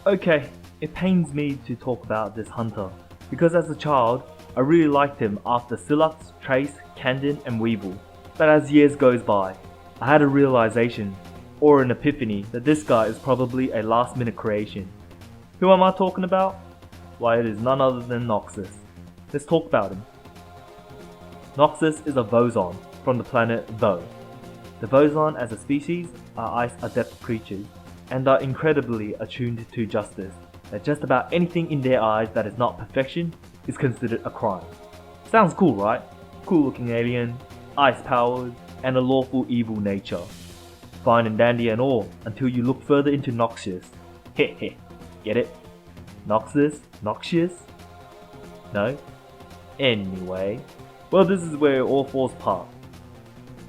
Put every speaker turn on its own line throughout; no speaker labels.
Okay, it pains me to talk about this hunter, because as a child, I really liked him after Sylux, Trace, Candon and Weevil. But as years goes by, I had a realization, or an epiphany, that this guy is probably a last minute creation. Who am I talking about? Why, it is none other than Noxus. Let's talk about him. Noxus is a Vozon from the planet Vo. The Vozon as a species are ice adept creatures and are incredibly attuned to justice, that just about anything in their eyes that is not perfection is considered a crime. Sounds cool, right? Cool looking alien, ice powers, and a lawful evil nature. Fine and dandy and all, until you look further into Noxus. Heh, get it? Noxus? Noxious? No? Anyway, well, this is where it all falls apart.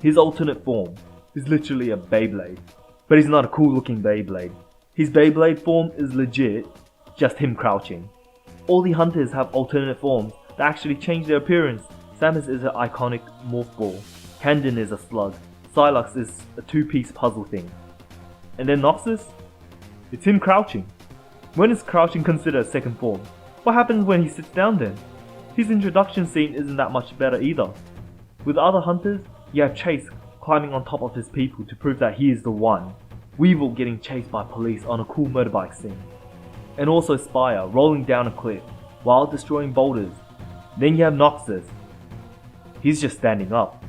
His alternate form is literally a Beyblade, but he's not a cool looking Beyblade. His Beyblade form is legit, just him crouching. All the hunters have alternate forms that actually change their appearance. Samus is an iconic morph ball, Candon is a slug, Sylux is a two-piece puzzle thing. And then Noxus? It's him crouching. When is crouching considered a second form? What happens when he sits down then? His introduction scene isn't that much better either. With other hunters, you have Chase climbing on top of his people to prove that he is the one, Weevil getting chased by police on a cool motorbike scene, and also Spire rolling down a cliff while destroying boulders. Then you have Noxus. He's just standing up.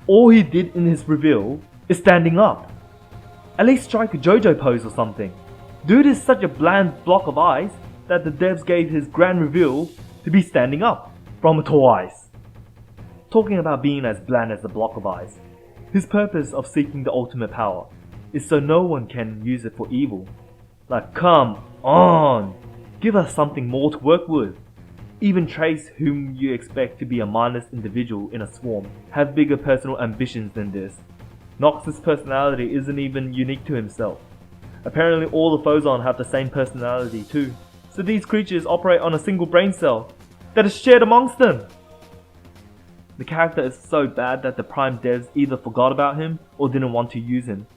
All he did in his reveal is standing up. At least strike a JoJo pose or something. Dude is such a bland block of ice that the devs gave his grand reveal to be standing up from a tall ice. Talking about being as bland as a block of ice, his purpose of seeking the ultimate power is so no one can use it for evil. Like, come on, give us something more to work with. Even Trace, whom you expect to be a mindless individual in a swarm, have bigger personal ambitions than this. Noxus' personality isn't even unique to himself. Apparently all the Vozon have the same personality too, so these creatures operate on a single brain cell that is shared amongst them. The character is so bad that the Prime devs either forgot about him or didn't want to use him.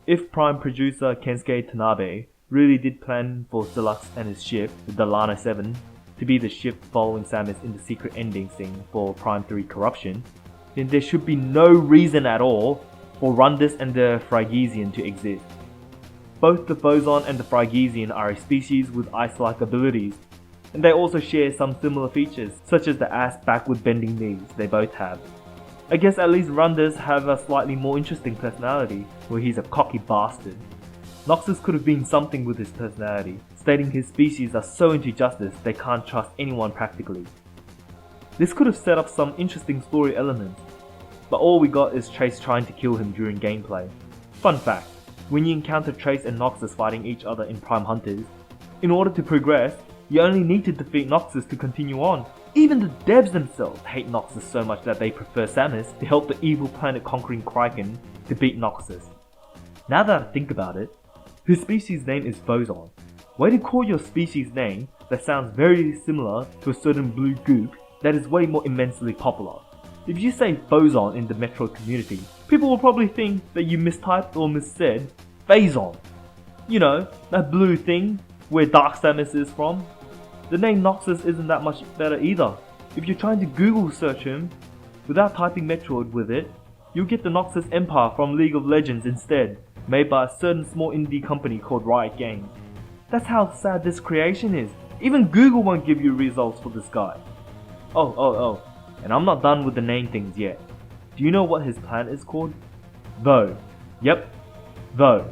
If Prime producer Kensuke Tanabe really did plan for Sylux and his ship, the Lana 7, to be the ship following Samus in the secret ending scene for Prime 3 Corruption, then there should be no reason at all for Rundus and the Frygesian to exist. Both the Vozon and the Frygesian are a species with ice-like abilities, and they also share some similar features, such as the ass backward bending knees they both have. I guess at least Rundus have a slightly more interesting personality, where he's a cocky bastard. Noxus could have been something with his personality, stating his species are so into justice they can't trust anyone practically. This could have set up some interesting story elements, but all we got is Trace trying to kill him during gameplay. Fun fact, when you encounter Trace and Noxus fighting each other in Prime Hunters, in order to progress, you only need to defeat Noxus to continue on. Even the devs themselves hate Noxus so much that they prefer Samus to help the evil planet conquering Kraken to beat Noxus. Now that I think about it, his species name is Vozon. Way to call your species name that sounds very similar to a certain blue goop that is way more immensely popular. If you say Vozon in the Metro community, people will probably think that you mistyped or missaid Phazon. You know, that blue thing where Dark Samus is from. The name Noxus isn't that much better either. If you're trying to Google search him, without typing Metroid with it, you'll get the Noxus Empire from League of Legends instead, made by a certain small indie company called Riot Games. That's how sad this creation is. Even Google won't give you results for this guy. Oh, and I'm not done with the name things yet. Do you know what his planet is called? Vo. Yep, Vo.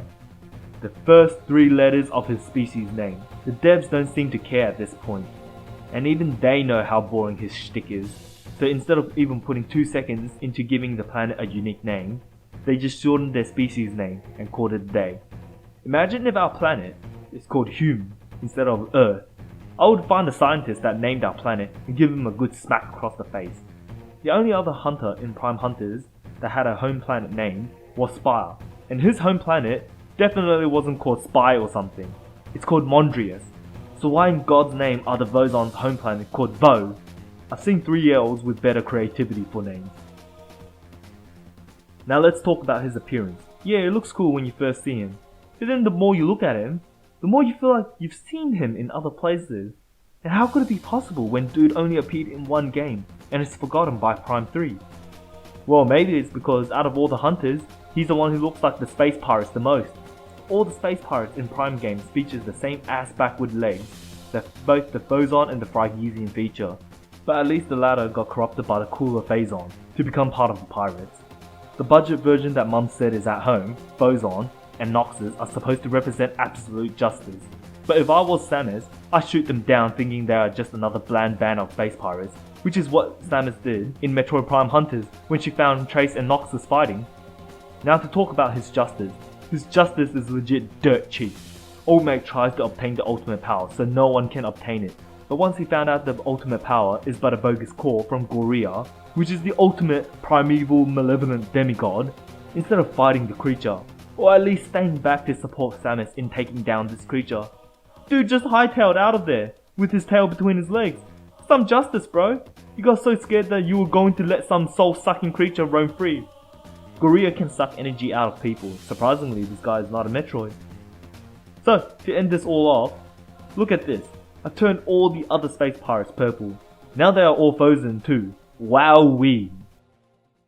The first 3 letters of his species name. The devs don't seem to care at this point, and even they know how boring his shtick is, so instead of even putting 2 seconds into giving the planet a unique name, they just shortened their species name and called it a day. Imagine if our planet is called Hume instead of Earth. I would find a scientist that named our planet and give him a good smack across the face. The only other hunter in Prime Hunters that had a home planet name was Spire, and his home planet definitely wasn't called Spy or something. It's called Mondrius. So why in God's name are the Vozon's home planet called Vo? I've seen 3-year-olds with better creativity for names. Now let's talk about his appearance. Yeah, it looks cool when you first see him. But then the more you look at him, the more you feel like you've seen him in other places. And how could it be possible when dude only appeared in one game and is forgotten by Prime 3? Well, maybe it's because out of all the hunters, he's the one who looks like the space pirates the most. All the space pirates in Prime games features the same ass backward legs that both the Phozon and the Phrygian feature, but at least the latter got corrupted by the cooler Phazon to become part of the pirates. The budget version that Mum said is at home, Phozon, and Noxus are supposed to represent absolute justice. But if I was Samus, I'd shoot them down thinking they are just another bland band of space pirates, which is what Samus did in Metroid Prime Hunters when she found Trace and Noxus fighting. Now to talk about his justice. His justice is legit dirt cheap. Old Mate tries to obtain the ultimate power so no one can obtain it, but once he found out the ultimate power is but a bogus core from Goria, which is the ultimate primeval malevolent demigod, instead of fighting the creature, or at least staying back to support Samus in taking down this creature, dude just hightailed out of there, with his tail between his legs. Some justice, bro. You got so scared that you were going to let some soul-sucking creature roam free. Goria can suck energy out of people. Surprisingly, this guy is not a Metroid. So, to end this all off, look at this. I turned all the other space pirates purple. Now they are all frozen too. Wowee!